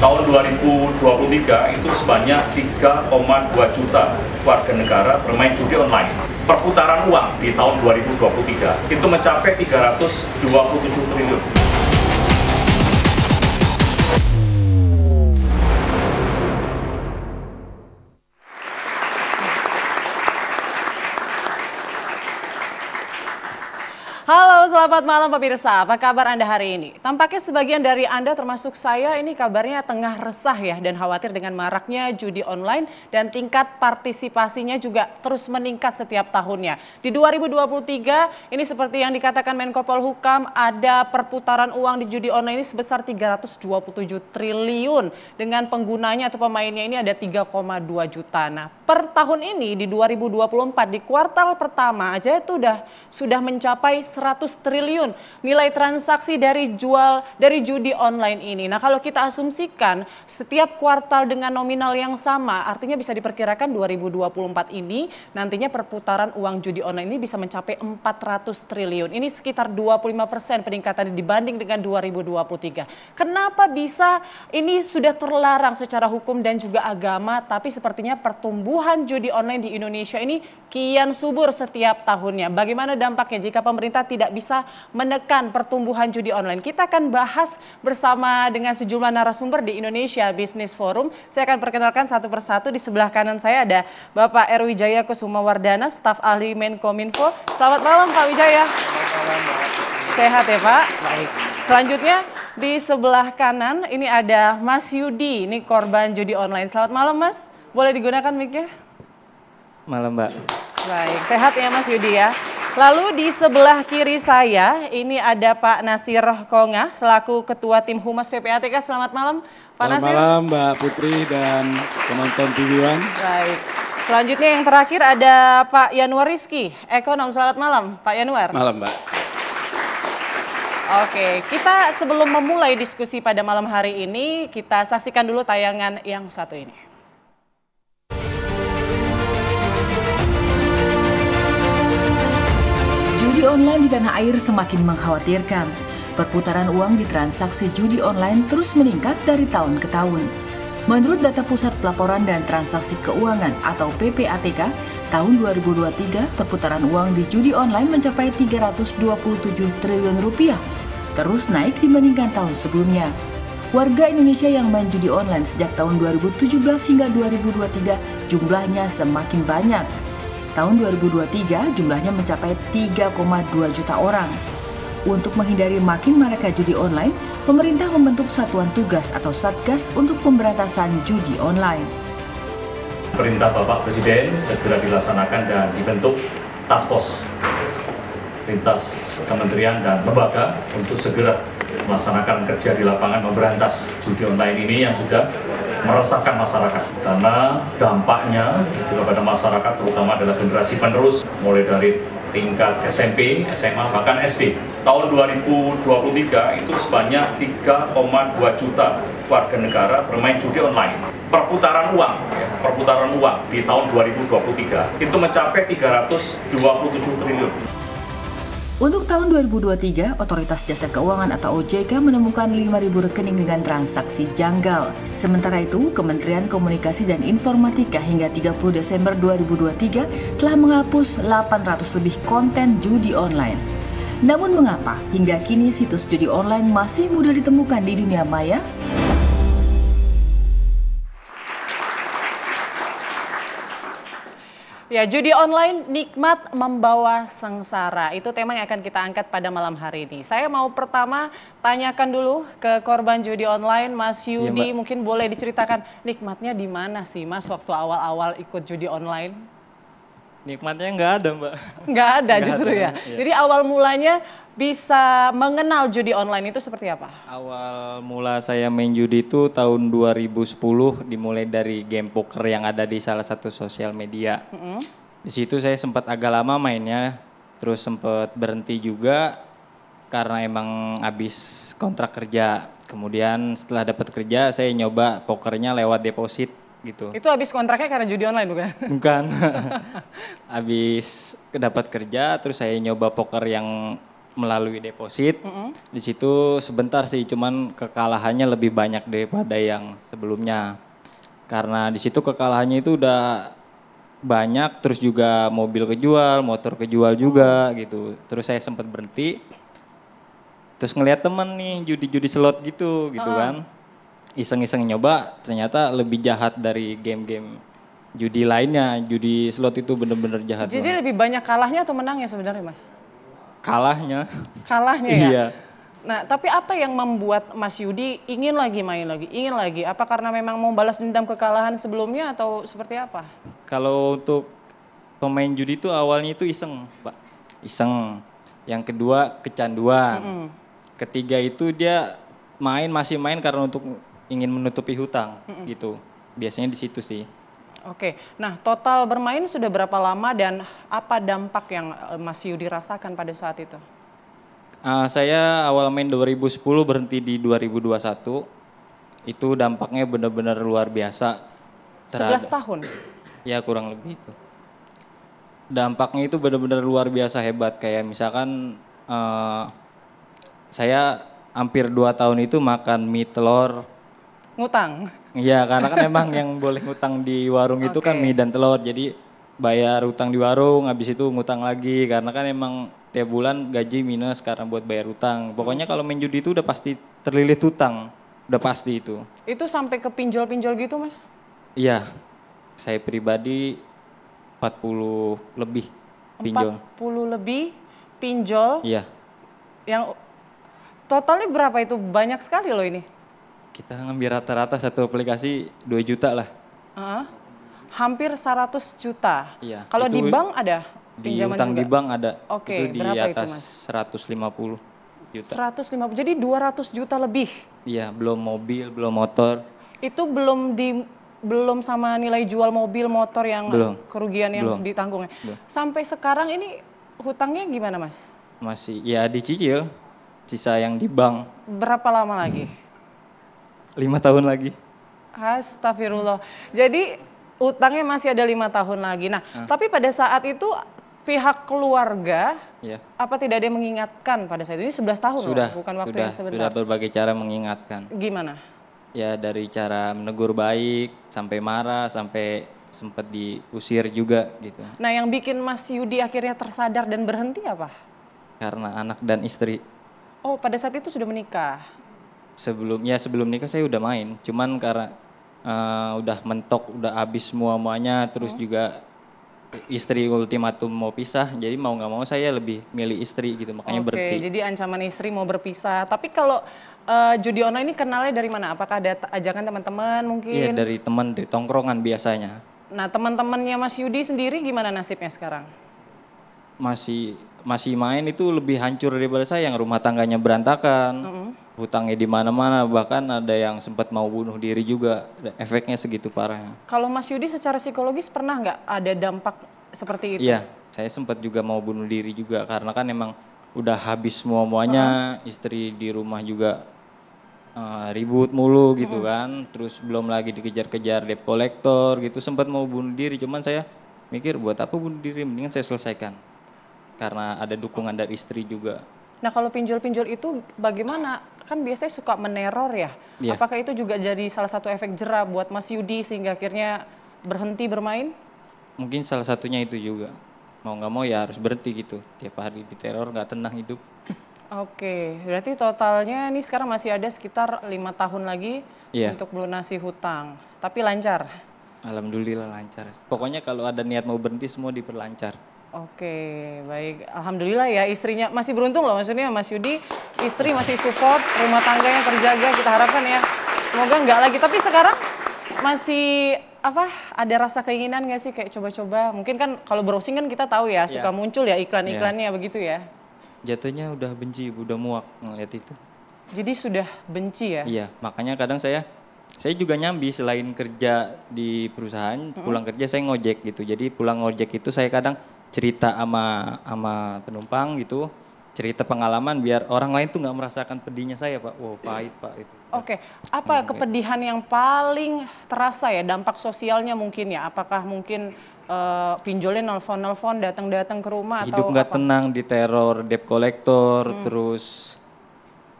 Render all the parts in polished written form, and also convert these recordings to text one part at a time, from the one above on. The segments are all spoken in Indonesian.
tahun 2023 itu sebanyak 3,2 juta warga negara bermain judi online. Perputaran uang di tahun 2023 itu mencapai 327 triliun. Halo, selamat malam pemirsa. Apa kabar Anda hari ini? Tampaknya sebagian dari Anda termasuk saya ini kabarnya tengah resah ya dan khawatir dengan maraknya judi online dan tingkat partisipasinya juga terus meningkat setiap tahunnya. Di 2023 ini seperti yang dikatakan Menko Polhukam, ada perputaran uang di judi online ini sebesar 327 triliun dengan penggunanya atau pemainnya ini ada 3,2 juta. Nah, per tahun ini di 2024 di kuartal pertama aja itu sudah mencapai 100 triliun nilai transaksi dari judi online ini. Nah, kalau kita asumsikan setiap kuartal dengan nominal yang sama, artinya bisa diperkirakan 2024 ini nantinya perputaran uang judi online ini bisa mencapai 400 triliun. Ini sekitar 25% peningkatan dibanding dengan 2023. Kenapa bisa ini sudah terlarang secara hukum dan juga agama, tapi sepertinya pertumbuhan judi online di Indonesia ini kian subur setiap tahunnya. Bagaimana dampaknya jika pemerintah tidak bisa menekan pertumbuhan judi online? Kita akan bahas bersama dengan sejumlah narasumber di Indonesia Business Forum. Saya akan perkenalkan satu persatu. Di sebelah kanan saya ada Bapak R. Wijaya Kusumawardana, staf ahli Menkominfo. Selamat malam Pak Wijaya. Selamat malam Mbak. Sehat ya Pak? Baik. Selanjutnya di sebelah kanan ini ada Mas Yudi, ini korban judi online. Selamat malam Mas, boleh digunakan mic-nya? Malam Mbak. Baik, sehat ya Mas Yudi ya. Lalu di sebelah kiri saya ini ada Pak Nasir Konga selaku Ketua Tim Humas PPATK. Selamat malam Pak Nasir. Selamat malam Mbak Putri dan penonton TV One. Baik. Selanjutnya yang terakhir ada Pak Yanuar Rizky, ekonom. Selamat malam Pak Yanuar. Malam Mbak. Oke, kita sebelum memulai diskusi pada malam hari ini, kita saksikan dulu tayangan yang satu ini. Judi online di tanah air semakin mengkhawatirkan. Perputaran uang di transaksi judi online terus meningkat dari tahun ke tahun. Menurut data Pusat Pelaporan dan Transaksi Keuangan atau PPATK, tahun 2023 perputaran uang di judi online mencapai 327 triliun rupiah, terus naik dibandingkan tahun sebelumnya. Warga Indonesia yang main judi online sejak tahun 2017 hingga 2023 jumlahnya semakin banyak. Tahun 2023 jumlahnya mencapai 3,2 juta orang. Untuk menghindari makin maraknya judi online, pemerintah membentuk Satuan Tugas atau Satgas untuk pemberantasan judi online. Perintah Bapak Presiden segera dilaksanakan dan dibentuk task force lintas kementerian dan lembaga untuk segera melaksanakan kerja di lapangan memberantas judi online ini yang sudah meresahkan masyarakat, karena dampaknya kepada masyarakat terutama adalah generasi penerus mulai dari tingkat SMP, SMA, bahkan SD. Tahun 2023 itu sebanyak 3,2 juta warga negara bermain judi online. Perputaran uang di tahun 2023 itu mencapai 327 triliun. Untuk tahun 2023, Otoritas Jasa Keuangan atau OJK menemukan 5.000 rekening dengan transaksi janggal. Sementara itu, Kementerian Komunikasi dan Informatika hingga 30 Desember 2023 telah menghapus 800 lebih konten judi online. Namun mengapa hingga kini situs judi online masih mudah ditemukan di dunia maya? Ya, judi online nikmat membawa sengsara. Itu tema yang akan kita angkat pada malam hari ini. Saya mau pertama tanyakan dulu ke korban judi online, Mas Yudi. Ya, mungkin boleh diceritakan nikmatnya di mana sih, Mas, waktu awal-awal ikut judi online? Nikmatnya nggak ada, Mbak. Nggak ada justru ya. Jadi awal mulanya bisa mengenal judi online itu seperti apa? Awal mula saya main judi itu tahun 2010, dimulai dari game poker yang ada di salah satu sosial media. Di situ saya sempat agak lama mainnya, terus sempat berhenti juga karena emang habis kontrak kerja. Kemudian setelah dapat kerja saya nyoba pokernya lewat deposit gitu. Itu habis kontraknya karena judi online bukan? Bukan. Habis dapat kerja terus saya nyoba poker yang melalui deposit. Di situ sebentar sih, cuman kekalahannya lebih banyak daripada yang sebelumnya. Karena di situ kekalahannya itu udah banyak, terus juga mobil kejual, motor kejual juga gitu. Terus saya sempat berhenti, terus ngeliat temen nih judi-judi slot gitu kan. Iseng-iseng nyoba, ternyata lebih jahat dari game-game judi lainnya. Judi slot itu bener-bener jahat Jadi banget. lebih banyak kalahnya atau menangnya sebenarnya Mas? Kalahnya. Kalahnya ya? Iya. Nah, tapi apa yang membuat Mas Yudi ingin lagi main lagi, ingin lagi? Apa karena memang mau balas dendam kekalahan sebelumnya atau seperti apa? Kalau untuk pemain judi itu awalnya itu iseng, Pak. Iseng. Yang kedua kecanduan. Ketiga itu dia masih main karena untuk ingin menutupi hutang gitu. Biasanya di situ sih. Oke, nah total bermain sudah berapa lama dan apa dampak yang Mas Yudi rasakan pada saat itu? Saya awal main 2010 berhenti di 2021. Itu dampaknya benar-benar luar biasa. 11 tahun? Ya kurang lebih itu. Dampaknya itu benar-benar luar biasa hebat. Kayak misalkan saya hampir 2 tahun itu makan mie telur. Ngutang? Iya, karena kan emang yang boleh ngutang di warung itu kan mie dan telur. Jadi bayar utang di warung, habis itu ngutang lagi. Karena kan emang tiap bulan gaji minus karena buat bayar utang. Pokoknya kalau main judi itu udah pasti terlilit utang. Udah pasti itu. Itu sampai ke pinjol-pinjol gitu Mas? Iya, saya pribadi 40 lebih pinjol. 40 lebih pinjol? Iya. Yang totalnya berapa itu? Banyak sekali loh ini. Kita ngambil rata-rata satu aplikasi 2 juta lah. Hampir 100 juta. Iya. Kalau di itu bank ada di pinjaman utang juga? di bank ada. Oke, itu di berapa itu, atas Mas? 150 juta. 150, jadi 200 juta lebih. Iya, belum mobil, belum motor. Itu belum sama nilai jual mobil, motor yang Belum. kerugian yang Belum. ditanggungnya. Belum. Sampai sekarang ini hutangnya gimana Mas? Masih ya dicicil. Sisa yang di bank Berapa lama lagi? 5 tahun lagi. Astagfirullah. Jadi utangnya masih ada 5 tahun lagi. Nah, tapi pada saat itu pihak keluarga Ya. apa tidak ada yang mengingatkan pada saat itu? Ini 11 tahun Sudah, loh, bukan waktu sudah, yang sebentar. sudah berbagai cara mengingatkan. Gimana? Ya dari cara menegur baik, sampai marah, sampai sempat diusir juga gitu. Nah, yang bikin Mas Yudi akhirnya tersadar dan berhenti apa? Karena anak dan istri. Oh, pada saat itu sudah menikah. Sebelum nikah saya udah main, cuman karena udah mentok, udah habis semuanya, terus juga istri ultimatum mau pisah, jadi mau nggak mau saya lebih milih istri gitu, makanya Oke, berhenti. jadi ancaman istri mau berpisah. Tapi kalau judi online ini kenalnya dari mana? Apakah ada ajakan teman-teman mungkin? Iya dari teman, dari tongkrongan biasanya. Nah, teman-temannya Mas Yudi sendiri gimana nasibnya sekarang? Masih main itu lebih hancur daripada saya, yang rumah tangganya berantakan, hutangnya di mana-mana, bahkan ada yang sempat mau bunuh diri juga, efeknya segitu parahnya. Kalau Mas Yudi secara psikologis pernah nggak ada dampak seperti itu? Iya, saya sempat juga mau bunuh diri juga karena kan emang udah habis semuanya, istri di rumah juga ribut mulu gitu kan, terus belum lagi dikejar-kejar debt collector gitu, sempat mau bunuh diri, cuman saya mikir buat apa bunuh diri, mendingan saya selesaikan. Karena ada dukungan dari istri juga. Nah, kalau pinjol-pinjol itu bagaimana? Kan biasanya suka meneror ya. Iya. Apakah itu juga jadi salah satu efek jera buat Mas Yudi sehingga akhirnya berhenti bermain? Mungkin salah satunya itu juga. Mau nggak mau ya harus berhenti gitu. Tiap hari diteror nggak tenang hidup. Oke, berarti totalnya ini sekarang masih ada sekitar 5 tahun lagi untuk melunasi hutang. Tapi lancar? Alhamdulillah lancar. Pokoknya kalau ada niat mau berhenti semua diperlancar. Oke, baik. Alhamdulillah ya istrinya masih beruntung loh, maksudnya Mas Yudi istri masih support, rumah tangganya terjaga, kita harapkan ya. Semoga enggak lagi, tapi sekarang masih ada rasa keinginan nggak sih kayak coba-coba? Mungkin kan kalau browsing kan kita tahu ya, suka muncul ya iklan-iklannya begitu ya. Jatuhnya udah benci, udah muak ngeliat itu. Jadi sudah benci ya? Iya, makanya kadang saya juga nyambi selain kerja di perusahaan, pulang kerja saya ngojek gitu. Jadi pulang ngojek itu saya kadang cerita sama penumpang gitu, cerita pengalaman biar orang lain tuh nggak merasakan pedihnya saya Pak. Wow pahit Pak itu. Oke, apa kepedihan yang paling terasa ya dampak sosialnya mungkin ya? Apakah mungkin pinjolnya nelfon-nelfon, datang-datang ke rumah Hidup atau nggak apa? tenang, diteror debt collector, terus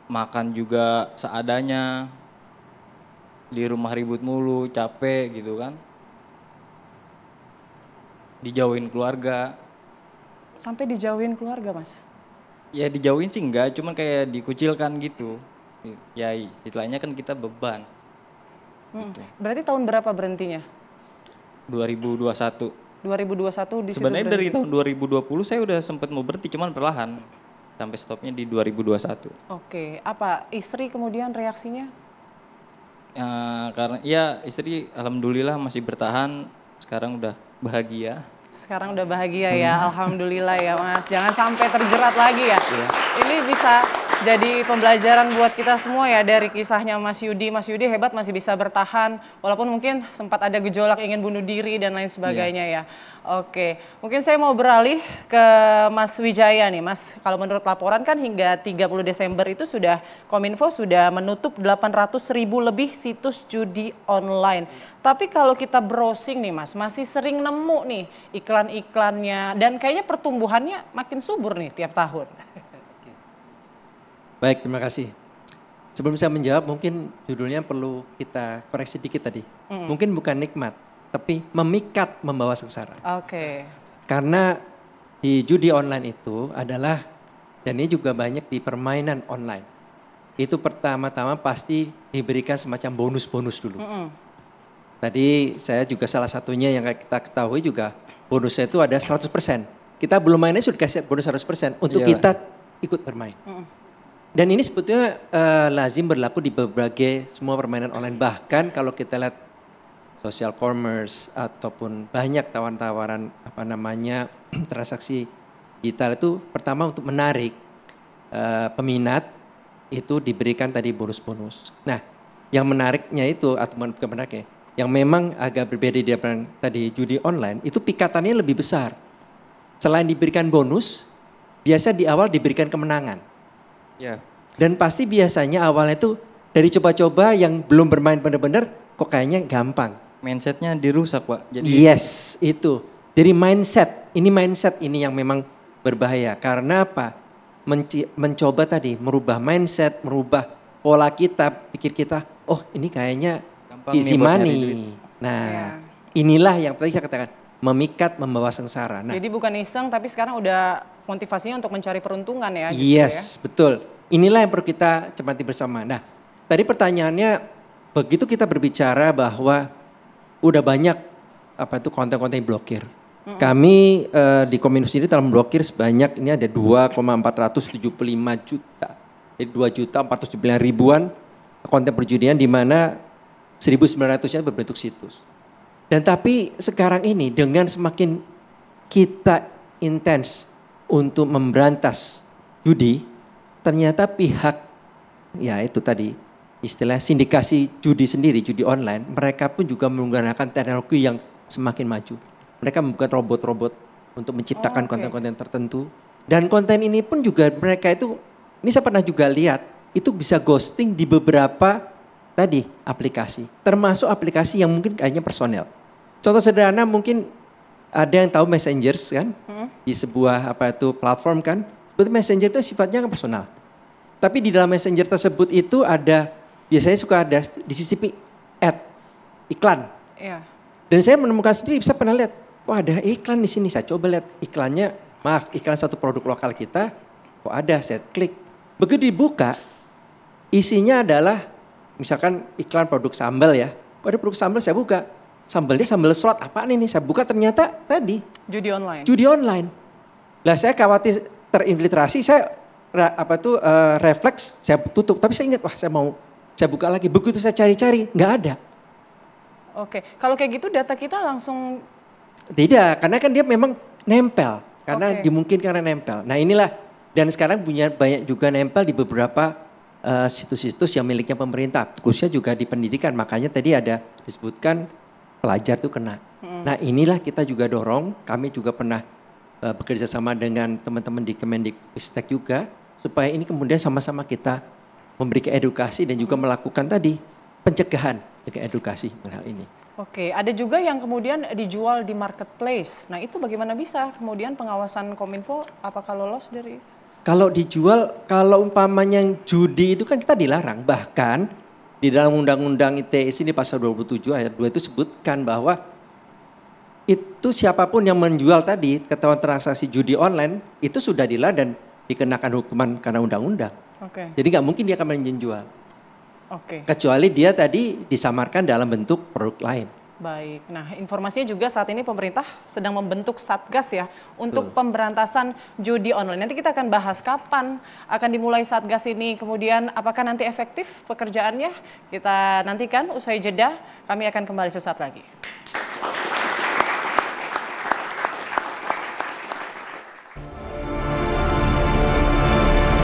makan juga seadanya, di rumah ribut mulu, capek gitu kan. Dijauhin keluarga. Sampai dijauhin keluarga, Mas? Ya dijauhin sih enggak, cuman kayak dikucilkan gitu. Ya istilahnya kan kita beban. Gitu. Berarti tahun berapa berhentinya? 2021. 2021 di situ Sebenarnya dari berhenti. tahun 2020 saya udah sempat mau berhenti, cuman perlahan. Sampai stopnya di 2021. Oke, apa istri kemudian reaksinya? Karena ya istri alhamdulillah masih bertahan, sekarang udah bahagia. Sekarang udah bahagia ya, alhamdulillah ya Mas. Jangan sampai terjerat lagi ya. Ini bisa jadi pembelajaran buat kita semua ya dari kisahnya Mas Yudi. Mas Yudi hebat masih bisa bertahan, walaupun mungkin sempat ada gejolak ingin bunuh diri dan lain sebagainya ya. Oke, mungkin saya mau beralih ke Mas Wijaya nih Mas. Kalau menurut laporan kan hingga 30 Desember itu sudah Kominfo sudah menutup 800.000 lebih situs judi online. Tapi kalau kita browsing nih Mas, masih sering nemu nih iklan-iklannya dan kayaknya pertumbuhannya makin subur nih tiap tahun. Baik, terima kasih. Sebelum saya menjawab, mungkin judulnya perlu kita koreksi dikit tadi. Mungkin bukan nikmat, tapi memikat membawa sengsara. Oke. Karena di judi online itu adalah, dan ini juga banyak di permainan online. Itu pertama-tama pasti diberikan semacam bonus-bonus dulu. Tadi saya juga salah satunya yang kita ketahui juga bonusnya itu ada 100%. Kita belum mainnya sudah kasih bonus 100% untuk kita ikut bermain. Dan ini sebetulnya lazim berlaku di berbagai semua permainan online. Bahkan kalau kita lihat social commerce ataupun banyak tawaran-tawaran transaksi digital itu pertama untuk menarik peminat itu diberikan tadi bonus-bonus. Nah, yang menariknya itu atau bukan menariknya, yang memang agak berbeda di tadi judi online itu pikatannya lebih besar. Selain diberikan bonus, biasa di awal diberikan kemenangan. Ya. Dan pasti biasanya awalnya itu dari coba-coba yang belum bermain benar-benar kok kayaknya gampang. Mindsetnya dirusak Pak. Jadi Yes, itu. Jadi mindset ini yang memang berbahaya. Karena apa? Mencoba tadi merubah mindset, merubah pola kita, pikir kita, oh ini kayaknya gampang easy nih buat nyari money. duit. Nah, inilah yang tadi saya katakan memikat membawa sengsara. Nah, Jadi bukan iseng tapi sekarang udah motivasinya untuk mencari peruntungan ya. yes, betul. Inilah yang perlu kita cermati bersama. Nah, tadi pertanyaannya begitu kita berbicara bahwa udah banyak konten-konten yang blokir. Kami di Kominfo sendiri telah memblokir sebanyak ini ada 2,475 juta. Jadi 2.479.000-an konten perjudian di mana 1.900-nya berbentuk situs. Dan tapi sekarang ini dengan semakin kita intens untuk memberantas judi, ternyata pihak ya itu tadi istilah sindikasi judi sendiri, judi online, mereka pun juga menggunakan teknologi yang semakin maju. Mereka membuat robot-robot untuk menciptakan konten-konten tertentu. Dan konten ini pun juga mereka itu, ini saya pernah juga lihat, itu bisa ghosting di beberapa tadi aplikasi. Termasuk aplikasi yang mungkin kayaknya personel. Contoh sederhana mungkin ada yang tahu Messenger kan, di sebuah platform kan. Sebetulnya Messenger itu sifatnya kan personal. Tapi di dalam Messenger tersebut itu ada, biasanya suka ada disisipi ad, iklan. Iya. Dan saya menemukan sendiri, bisa pernah lihat, wah ada iklan di sini, saya coba lihat iklannya, maaf iklan satu produk lokal kita, kok ada, saya klik. Begitu dibuka, isinya adalah misalkan iklan produk sambal ya, kok ada produk sambal saya buka, sambalnya sambal slot apaan ini, saya buka ternyata tadi. Judi online. Judi online. Lah saya khawatir terinfiltrasi, saya refleks, saya tutup. Tapi saya ingat, wah saya buka lagi. Begitu saya cari-cari, nggak ada. Oke, kalau kayak gitu data kita langsung Tidak, karena kan dia memang nempel. Karena Oke. dimungkinkan karena nempel. Nah inilah, dan sekarang punya banyak juga nempel di beberapa situs-situs yang miliknya pemerintah. Khususnya juga di pendidikan, makanya tadi ada disebutkan pelajar itu kena. Nah inilah kita juga dorong, kami juga pernah bekerja sama dengan teman-teman di Kemendikbudristek juga, supaya ini kemudian sama-sama kita memberikan edukasi dan juga melakukan tadi pencegahan dengan edukasi hal ini. Oke, ada juga yang kemudian dijual di marketplace. Nah itu bagaimana bisa kemudian pengawasan Kominfo apakah lolos dari? Kalau dijual, kalau umpamanya yang judi itu kan kita dilarang. Bahkan di dalam Undang-Undang ITE ini pasal 27 ayat 2 itu sebutkan bahwa itu siapapun yang menjual tadi ketahuan transaksi judi online itu sudah dilarang dan dikenakan hukuman karena undang-undang. Oke. Jadi nggak mungkin dia akan menjual. Oke. Kecuali dia tadi disamarkan dalam bentuk produk lain. Baik, nah informasinya juga saat ini pemerintah sedang membentuk Satgas ya untuk pemberantasan judi online. Nanti kita akan bahas kapan akan dimulai Satgas ini, kemudian apakah nanti efektif pekerjaannya. Kita nantikan usai jeda, kami akan kembali sesaat lagi.